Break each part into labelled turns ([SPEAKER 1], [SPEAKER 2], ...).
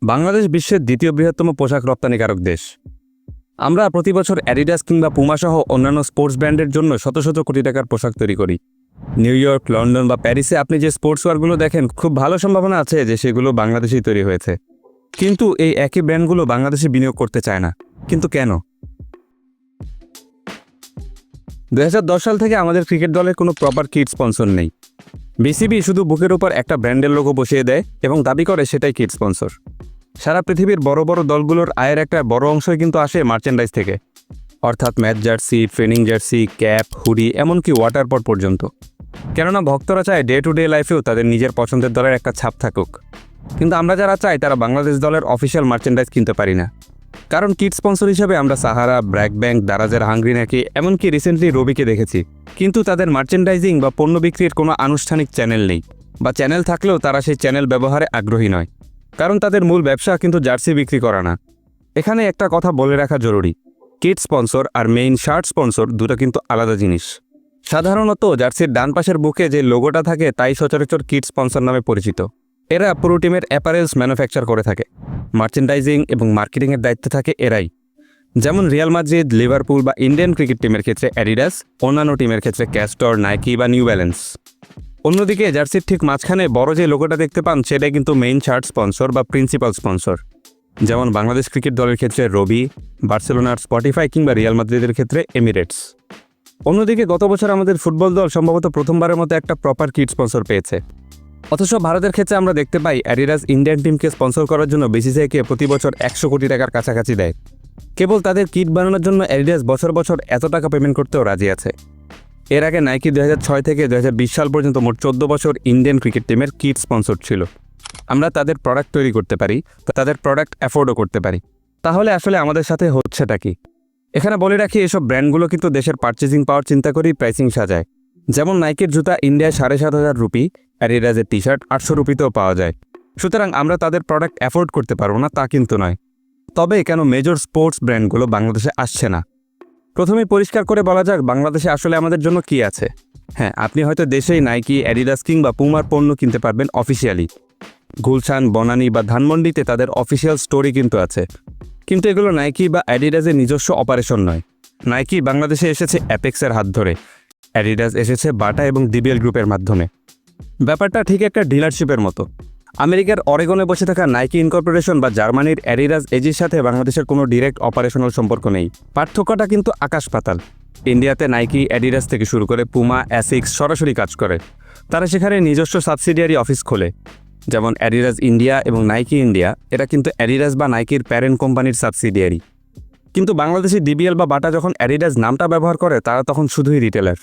[SPEAKER 1] বাংলাদেশ বিশ্বের দ্বিতীয় বৃহত্তম পোশাক রপ্তানিকারক দেশ। আমরা প্রতি বছর অ্যাডিডাস কিংবা পুমা সহ অন্যান্য স্পোর্টস ব্র্যান্ডের জন্য শত শত কোটি টাকার পোশাক তৈরি করি। নিউ ইয়র্ক, লন্ডন বা প্যারিসে আপনি যে স্পোর্টস ওয়্যারগুলো দেখেন, খুব ভালো সম্ভাবনা আছে যে সেগুলো বাংলাদেশেই তৈরি হয়েছে। কিন্তু এই একই ব্র্যান্ডগুলো বাংলাদেশে বিনিয়োগ করতে চায় না। কিন্তু কেন? 2010 সাল থেকে আমাদের ক্রিকেট দলের কোনো প্রপার কিট স্পন্সর নেই। বিসিবি শুধু বুকের উপর একটা ব্র্যান্ডের লোগো বসিয়ে দেয় এবং দাবি করে সেটাই কিট স্পন্সর। সারা পৃথিবীর বড় বড় দলগুলোর আয়ের একটা বড় অংশই কিন্তু আসে মার্চেন্ডাইজ থেকে, অর্থাৎ match jersey, training jersey, cap, hoodie, এমনকি ওয়াটার পট পর্যন্ত। কেননা ভক্তরা চায় ডে টু ডে লাইফেও তাদের নিজের পছন্দের দলের একটা ছাপ থাকুক। কিন্তু আমরা যারা চাই তারা বাংলাদেশ দলের অফিসিয়াল মার্চেন্ডাইজ কিনতে পারি না। কারণ কিট স্পন্সর হিসেবে আমরা সাহারা, ব্র্যাক ব্যাংক, দারাজের হাঙ্গরি নাকি, এমনকি রিসেন্টলি রবিকে দেখেছি। কিন্তু তাদের মার্চেন্ডাইজিং বা পণ্য বিক্রির কোনো আনুষ্ঠানিক চ্যানেল নেই, বা চ্যানেল থাকলেও তারা সেই চ্যানেল ব্যবহারে আগ্রহী নয়। কারণ তাদের মূল ব্যবসা কিন্তু জার্সি বিক্রি করা না। এখানে একটা কথা বলে রাখা জরুরি, কিট স্পন্সর আর মেইন শার্ট স্পন্সর দুটো কিন্তু আলাদা জিনিস। সাধারণত জার্সির ডান পাশের বুকে যে লোগোটা থাকে তাই সচরাচর কিট স্পন্সর নামে পরিচিত। এরা পুরো টিমের অ্যাপারেলস ম্যানুফ্যাকচার করে থাকে। মার্চেন্ডাইজিং এবং মার্কেটিংয়ের দায়িত্বে থাকে এরাই। যেমন রিয়াল মাদ্রিদ, লিভারপুল বা ইন্ডিয়ান ক্রিকেট টিমের ক্ষেত্রে অ্যাডিডাস, অন্যান্য টিমের ক্ষেত্রে ক্যাস্টর, নাইকি বা নিউ ব্যালেন্স। অন্যদিকে জার্সির ঠিক মাঝখানে বড় যে লোগোটা দেখতে পান সেটাই কিন্তু মেইন শার্ট স্পন্সর বা প্রিন্সিপাল স্পন্সর। যেমন বাংলাদেশ ক্রিকেট দলের ক্ষেত্রে রবি, বার্সেলোনার স্পটিফাই কিংবা রিয়াল মাদ্রিদের ক্ষেত্রে এমিরেটস। অন্যদিকে গত বছর আমাদের ফুটবল দল সম্ভবত প্রথমবারের মতো একটা প্রপার কিট স্পন্সর পেয়েছে। অথচ ভারতের ক্ষেত্রে আমরা দেখতে পাই অ্যাডিডাস ইন্ডিয়ান টিমকে স্পন্সর করার জন্য বিসিসিআইকে প্রতি বছর 100 কোটি টাকার কাছাকাছি দেয়। কেবল তাদের কিট বানানোর জন্য অ্যাডিডাস বছর বছর এত টাকা পেমেন্ট করতেও রাজি আছে। এর আগে নাইকি 2006 থেকে 2020 সাল পর্যন্ত মোট 14 বছর ইন্ডিয়ান ক্রিকেট টিমের কিট স্পন্সর ছিল। আমরা তাদের প্রোডাক্ট তৈরি করতে পারি, তাদের প্রোডাক্ট অ্যাফোর্ডও করতে পারি। তাহলে আসলে আমাদের সাথে হচ্ছেটা কি? এখানে বলে রাখি, এসব ব্র্যান্ডগুলো কিন্তু দেশের পারচেজিং পাওয়ার চিন্তা করেই প্রাইসিং সাজায়। যেমন নাইকির জুতা ইন্ডিয়ায় 7,500 রুপি, অ্যাডিডাসের টি শার্ট 800 রুপিতেও পাওয়া যায়। সুতরাং আমরা তাদের প্রোডাক্ট অ্যাফোর্ড করতে পারবো না তা কিন্তু নয়। তবে কেন মেজর স্পোর্টস ব্র্যান্ডগুলো বাংলাদেশে আসছে না? প্রথমে পরিষ্কার করে বলা যাক, বাংলাদেশে আসলে আমাদের জন্য কি আছে। হ্যাঁ, আপনি হয়তো দেশেই নাইকি, অ্যাডিডাস কিংবা পুমার পণ্য কিনতে পারবেন অফিসিয়ালি। গুলশান, বনানী বা ধানমন্ডিতে তাদের অফিসিয়াল স্টোরই কিন্তু আছে। কিন্তু এগুলো নাইকি বা অ্যাডিডাসের নিজস্ব অপারেশন নয়। নাইকি বাংলাদেশে এসেছে অ্যাপেক্সের হাত ধরে, অ্যাডিডাস এসেছে বাটা এবং ডিবিএল গ্রুপের মাধ্যমে। ব্যাপারটা ঠিক একটা ডিলারশিপের মতো। আমেরিকার অরেগনে বসে থাকা নাইকি ইনকর্পোরেশন বা জার্মানির অ্যাডিডাস এজির সাথে বাংলাদেশের কোনো ডিরেক্ট অপারেশনাল সম্পর্ক নেই। পার্থক্যটা কিন্তু আকাশ পাতাল। ইন্ডিয়াতে নাইকি, অ্যাডিডাস থেকে শুরু করে পুমা, অ্যাসিক্স সরাসরি কাজ করে। তারা সেখানে নিজস্ব সাবসিডিয়ারি অফিস খোলে, যেমন অ্যাডিডাস ইন্ডিয়া এবং নাইকি ইন্ডিয়া। এরা কিন্তু অ্যাডিডাস বা নাইকির প্যারেন্ট কোম্পানির সাবসিডিয়ারি। কিন্তু বাংলাদেশি ডিবিএল বা বাটা যখন অ্যাডিডাস নামটা ব্যবহার করে, তারা তখন শুধুই রিটেলার।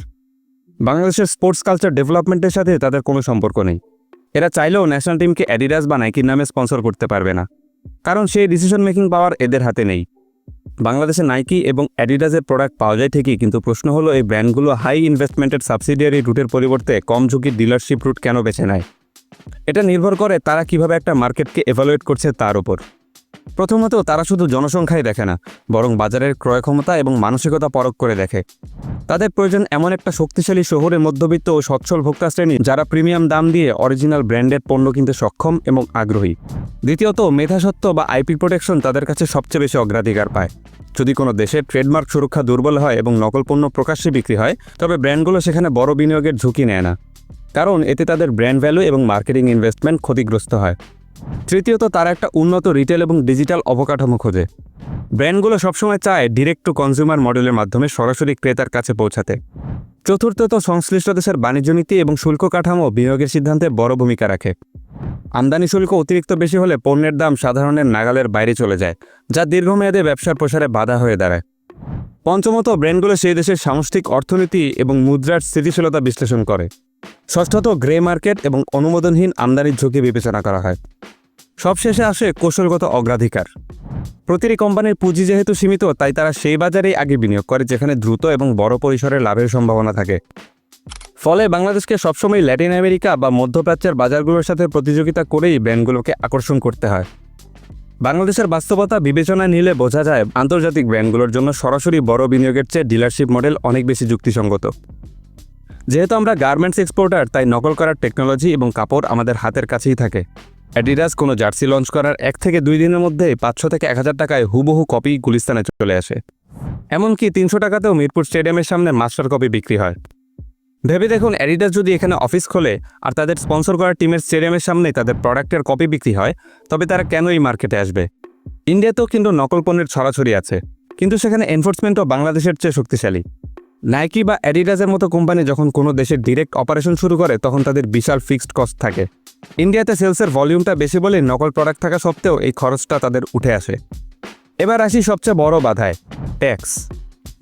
[SPEAKER 1] বাংলাদেশের স্পোর্টস কালচার ডেভেলপমেন্টের সাথে তাদের কোনো সম্পর্ক নেই। এরা চাইলেও ন্যাশনাল টিমকে অ্যাডিডাস বা নাইকির নামে স্পন্সর করতে পারবে না, কারণ সেই ডিসিশন মেকিং পাওয়ার এদের হাতে নেই। বাংলাদেশে নাইকি এবং অ্যাডিডাসের প্রোডাক্ট পাওয়া যায় ঠিকই, কিন্তু প্রশ্ন হলো এই ব্র্যান্ডগুলো হাই ইনভেস্টমেন্টের সাবসিডিয়ারি রুটের পরিবর্তে কম ঝুঁকির ডিলারশিপ রুট কেন বেছে নেয়? এটা নির্ভর করে তারা কিভাবে একটা মার্কেটকে এভালুয়েট করছে তার উপর। প্রথমত, তারা শুধু জনসংখ্যাই দেখে না, বরং বাজারের ক্রয় ক্ষমতা এবং মানসিকতা পরখ করে দেখে। তাদের প্রয়োজন এমন একটা শক্তিশালী শহুরে মধ্যবিত্ত ও সচ্ছল ভোক্তা শ্রেণী যারা প্রিমিয়াম দাম দিয়ে অরিজিনাল ব্র্যান্ডেড পণ্য কিনতে সক্ষম এবং আগ্রহী। দ্বিতীয়ত, মেধাসত্ত্ব বা আইপি প্রোটেকশন তাদের কাছে সবচেয়ে বেশি অগ্রাধিকার পায়। যদি কোনো দেশের ট্রেডমার্ক সুরক্ষা দুর্বল হয় এবং নকল পণ্য প্রকাশ্যে বিক্রি হয়, তবে ব্র্যান্ডগুলো সেখানে বড় বিনিয়োগের ঝুঁকি নেয় না, কারণ এতে তাদের ব্র্যান্ড ভ্যালু এবং মার্কেটিং ইনভেস্টমেন্ট ক্ষতিগ্রস্ত হয়। তৃতীয়ত, তারা একটা উন্নত রিটেল এবং ডিজিটাল অবকাঠামো খোঁজে। ব্র্যান্ডগুলো সবসময় চায় ডিরেক্ট টু কনজিউমার মডেলের মাধ্যমে সরাসরি ক্রেতার কাছে পৌঁছাতে। চতুর্থত, সংশ্লিষ্ট দেশের বাণিজ্য নীতি এবং শুল্ক কাঠামো বিনিয়োগের সিদ্ধান্তে বড় ভূমিকা রাখে। আমদানি শুল্ক অতিরিক্ত বেশি হলে পণ্যের দাম সাধারণের নাগালের বাইরে চলে যায়, যা দীর্ঘমেয়াদে ব্যবসার প্রসারে বাধা হয়ে দাঁড়ায়। পঞ্চমত, ব্র্যান্ডগুলো সেই দেশের সামষ্টিক অর্থনীতি এবং মুদ্রার স্থিতিশীলতা বিশ্লেষণ করে। ষষ্ঠত, গ্রে মার্কেট এবং অনুমোদনহীন আমদানির ঝুঁকি বিবেচনা করা হয়। সবশেষে আসে কৌশলগত অগ্রাধিকার। প্রতিটি কোম্পানির পুঁজি যেহেতু সীমিত, তাই তারা সেই বাজারেই আগে বিনিয়োগ করে যেখানে দ্রুত এবং বড় পরিসরের লাভের সম্ভাবনা থাকে। ফলে বাংলাদেশকে সবসময় ল্যাটিন আমেরিকা বা মধ্যপ্রাচ্যের বাজারগুলোর সাথে প্রতিযোগিতা করেই ব্র্যান্ডগুলোকে আকর্ষণ করতে হয়। বাংলাদেশের বাস্তবতা বিবেচনায় নিলে বোঝা যায়, আন্তর্জাতিক ব্র্যান্ডগুলোর জন্য সরাসরি বড় বিনিয়োগের চেয়ে ডিলারশিপ মডেল অনেক বেশি যুক্তিসঙ্গত। যেহেতু আমরা গার্মেন্টস এক্সপোর্টার, তাই নকল করার টেকনোলজি এবং কাপড় আমাদের হাতের কাছেই থাকে। অ্যাডিডাস কোনো জার্সি লঞ্চ করার 1 থেকে 2 দিনের মধ্যে 500 থেকে 1000 টাকায় হুবহু কপি গুলিস্তানে চলে আসে। এমনকি 300 টাকাতেও মিরপুর স্টেডিয়ামের সামনে মাস্টার কপি বিক্রি হয়। ভেবে দেখুন, অ্যাডিডাস যদি এখানে অফিস খোলে আর তাদের স্পন্সর করা টিমের স্টেডিয়ামের সামনে তাদের প্রোডাক্টের কপি বিক্রি হয়, তবে তারা কেন এই মার্কেটে আসবে? ইন্ডিয়াতেও কিন্তু নকল পণ্যের ছড়াছড়ি আছে, কিন্তু সেখানে এনফোর্সমেন্টও বাংলাদেশের চেয়ে শক্তিশালী। নাইকি বা অ্যাডিডাসের মতো কোম্পানি যখন কোনো দেশের ডিরেক্ট অপারেশন শুরু করে তখন তাদের বিশাল ফিক্সড কস্ট থাকে। ইন্ডিয়াতে সেলসের ভলিউমটা বেশি বলে নকল প্রোডাক্ট থাকা সত্ত্বেও এই খরচটা তাদের উঠে আসে। এবার আসি সবচেয়ে বড় বাধায়, ট্যাক্স।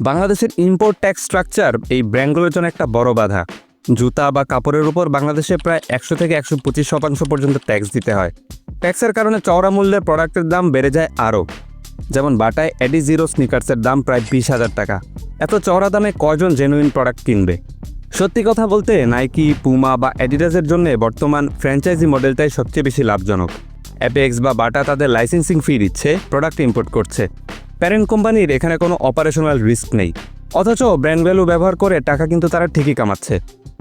[SPEAKER 1] বাংলাদেশের ইম্পোর্ট ট্যাক্স স্ট্রাকচার এই ব্র্যান্ডগুলোর জন্য একটা বড় বাধা। জুতা বা কাপড়ের উপর বাংলাদেশে প্রায় 100 থেকে 125% পর্যন্ত ট্যাক্স দিতে হয়। ট্যাক্সের কারণে চওড়া মূল্যের প্রোডাক্টের দাম বেড়ে যায় আরও। যেমন বাটায় এডি জিরো স্নিকার্সের দাম প্রায় 20,000 টাকা। এত চওড়া দামে কয়জন জেনুইন প্রোডাক্ট কিনবে? সত্যি কথা বলতে নাইকি, পুমা বা অ্যাডিডাসের জন্য বর্তমান ফ্র্যাঞ্চাইজি মডেলটাই সবচেয়ে বেশি লাভজনক। অ্যাপেক্স বা বাটা তাদের লাইসেন্সিং ফি দিচ্ছে, প্রোডাক্ট ইম্পোর্ট করছে। প্যারেন্ট কোম্পানির এখানে কোনো অপারেশনাল রিস্ক নেই, অথচ ব্র্যান্ড ভ্যালু ব্যবহার করে টাকা কিন্তু তারা ঠিকই কামাচ্ছে।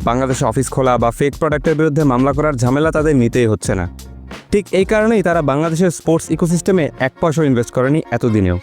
[SPEAKER 1] বাংলাদেশে অফিস খোলা বা ফেক প্রোডাক্টের বিরুদ্ধে মামলা করার ঝামেলা তাদের নিতেই হচ্ছে না। ঠিক এই কারণেই তারা বাংলাদেশের স্পোর্টস ইকোসিস্টেমে 1 পয়সাও ইনভেস্ট করেনি এতদিনেও।